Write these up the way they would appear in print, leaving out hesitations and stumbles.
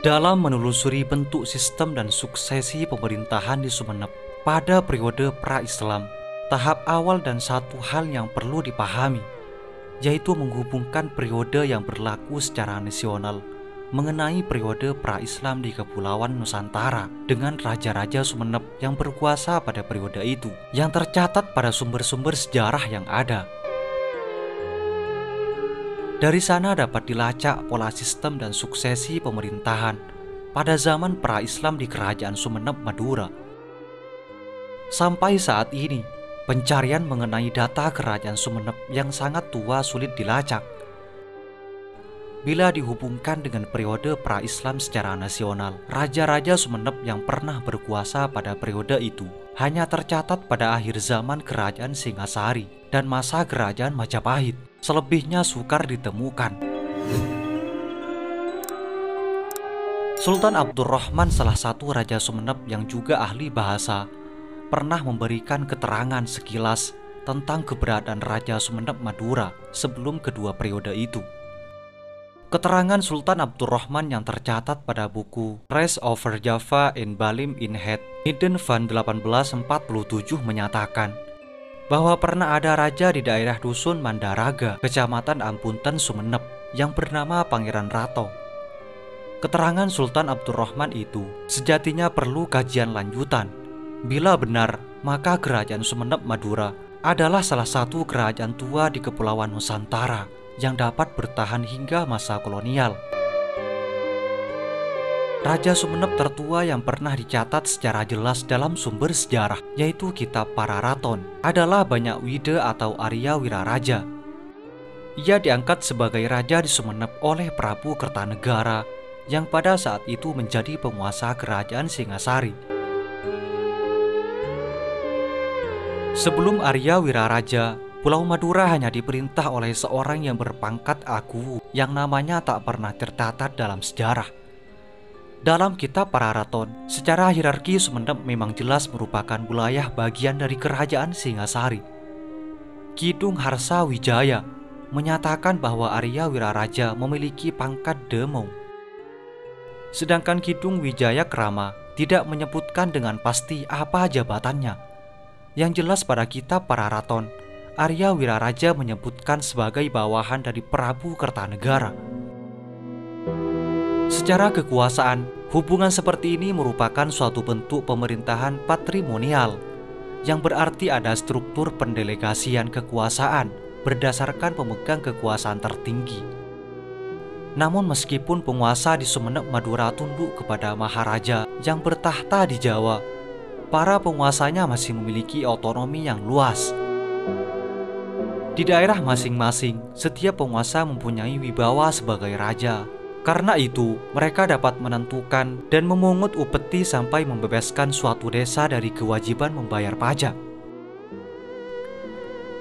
Dalam menelusuri bentuk sistem dan suksesi pemerintahan di Sumeneb pada periode pra-Islam, tahap awal dan satu hal yang perlu dipahami, yaitu menghubungkan periode yang berlaku secara nasional mengenai periode pra-Islam di Kepulauan Nusantara dengan raja-raja Sumeneb yang berkuasa pada periode itu, yang tercatat pada sumber-sumber sejarah yang ada. Dari sana dapat dilacak pola sistem dan suksesi pemerintahan pada zaman pra-Islam di Kerajaan Sumeneb Madura. Sampai saat ini, pencarian mengenai data Kerajaan Sumeneb yang sangat tua sulit dilacak. Bila dihubungkan dengan periode pra-Islam secara nasional, raja-raja Sumeneb yang pernah berkuasa pada periode itu hanya tercatat pada akhir zaman Kerajaan Singasari dan masa Kerajaan Majapahit. Selebihnya sukar ditemukan. Sultan Abdurrahman, salah satu raja Sumeneb yang juga ahli bahasa, pernah memberikan keterangan sekilas tentang keberadaan Raja Sumeneb Madura sebelum kedua periode itu. Keterangan Sultan Abdurrahman yang tercatat pada buku Rise Over Java in Balim in Head Hidden Van 1847 menyatakan bahwa pernah ada raja di daerah Dusun Mandaraga, Kecamatan Ampunten, Sumeneb, yang bernama Pangeran Rato. Keterangan Sultan Abdurrahman itu sejatinya perlu kajian lanjutan. Bila benar, maka Kerajaan Sumeneb Madura adalah salah satu kerajaan tua di Kepulauan Nusantara yang dapat bertahan hingga masa kolonial. Raja Sumeneb tertua yang pernah dicatat secara jelas dalam sumber sejarah, yaitu Kitab Pararaton, adalah Banyakwida atau Arya Wiraraja. Ia diangkat sebagai raja di Sumeneb oleh Prabu Kertanegara yang pada saat itu menjadi penguasa Kerajaan Singasari. Sebelum Arya Wiraraja, Pulau Madura hanya diperintah oleh seorang yang berpangkat Aku yang namanya tak pernah tercatat dalam sejarah. Dalam Kitab Pararaton, secara hierarki Sumeneb memang jelas merupakan wilayah bagian dari Kerajaan Singasari. Kidung Harsa Wijaya menyatakan bahwa Arya Wiraraja memiliki pangkat Demong. Sedangkan Kidung Wijaya Krama tidak menyebutkan dengan pasti apa jabatannya. Yang jelas pada Kitab Pararaton, Arya Wiraraja menyebutkan sebagai bawahan dari Prabu Kertanegara. Secara kekuasaan, hubungan seperti ini merupakan suatu bentuk pemerintahan patrimonial, yang berarti ada struktur pendelegasian kekuasaan berdasarkan pemegang kekuasaan tertinggi. Namun meskipun penguasa di Sumeneb Madura tunduk kepada Maharaja yang bertahta di Jawa, para penguasanya masih memiliki otonomi yang luas. Di daerah masing-masing, setiap penguasa mempunyai wibawa sebagai raja. Karena itu, mereka dapat menentukan dan memungut upeti sampai membebaskan suatu desa dari kewajiban membayar pajak.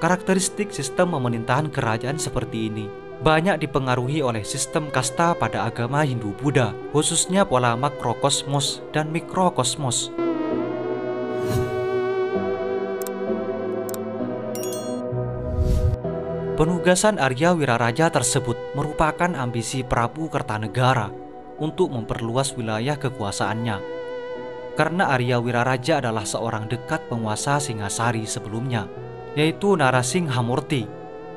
Karakteristik sistem pemerintahan kerajaan seperti ini banyak dipengaruhi oleh sistem kasta pada agama Hindu-Buddha, khususnya pola makrokosmos dan mikrokosmos. Penugasan Arya Wiraraja tersebut merupakan ambisi Prabu Kertanegara untuk memperluas wilayah kekuasaannya. Karena Arya Wiraraja adalah seorang dekat penguasa Singasari sebelumnya, yaitu Narasinghamurti,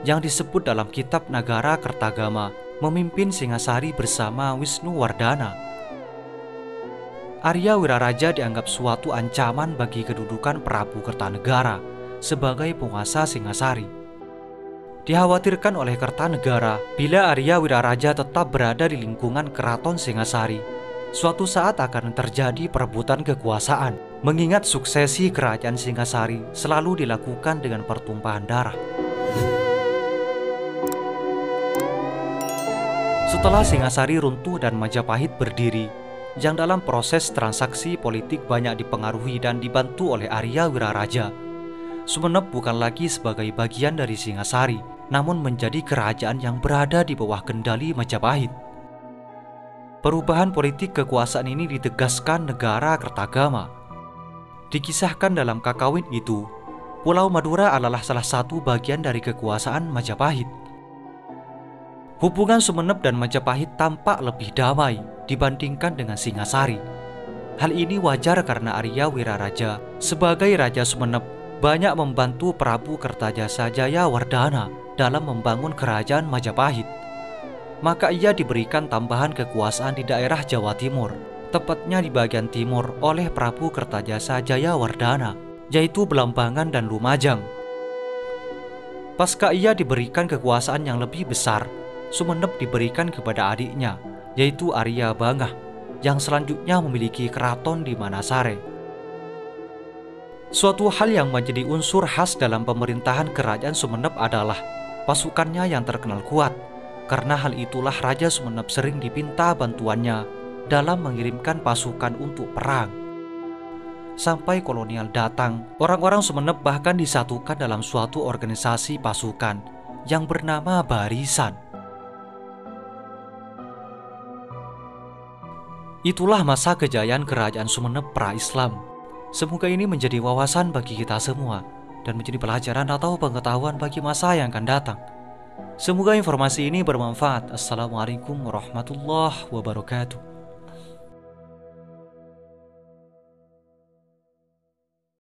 yang disebut dalam Kitab Nagara Kertagama memimpin Singasari bersama Wisnuwardana. Arya Wiraraja dianggap suatu ancaman bagi kedudukan Prabu Kertanegara sebagai penguasa Singasari. Dikhawatirkan oleh Kertanegara, bila Arya Wiraraja tetap berada di lingkungan Keraton Singasari, suatu saat akan terjadi perebutan kekuasaan, mengingat suksesi Kerajaan Singasari selalu dilakukan dengan pertumpahan darah. Setelah Singasari runtuh dan Majapahit berdiri, yang dalam proses transaksi politik banyak dipengaruhi dan dibantu oleh Arya Wiraraja, Sumeneb bukan lagi sebagai bagian dari Singasari, namun menjadi kerajaan yang berada di bawah kendali Majapahit. Perubahan politik kekuasaan ini ditegaskan negara Kertagama. Dikisahkan dalam kakawin itu, Pulau Madura adalah salah satu bagian dari kekuasaan Majapahit. Hubungan Sumeneb dan Majapahit tampak lebih damai dibandingkan dengan Singasari. Hal ini wajar karena Arya Wiraraja sebagai Raja Sumenep banyak membantu Prabu Kertajasa Jayawardhana dalam membangun kerajaan Majapahit. Maka ia diberikan tambahan kekuasaan di daerah Jawa Timur, tepatnya di bagian timur oleh Prabu Kertajasa Jayawardhana, yaitu Belambangan dan Lumajang. Pasca ia diberikan kekuasaan yang lebih besar, Sumenep diberikan kepada adiknya, yaitu Arya Bangah, yang selanjutnya memiliki keraton di Manasare. Suatu hal yang menjadi unsur khas dalam pemerintahan Kerajaan Sumenep adalah pasukannya yang terkenal kuat. Karena hal itulah Raja Sumenep sering dipinta bantuannya dalam mengirimkan pasukan untuk perang. Sampai kolonial datang, orang-orang Sumenep bahkan disatukan dalam suatu organisasi pasukan yang bernama Barisan. Itulah masa kejayaan Kerajaan Sumenep pra-Islam. Semoga ini menjadi wawasan bagi kita semua dan menjadi pelajaran atau pengetahuan bagi masa yang akan datang. Semoga informasi ini bermanfaat. Assalamualaikum warahmatullahi wabarakatuh.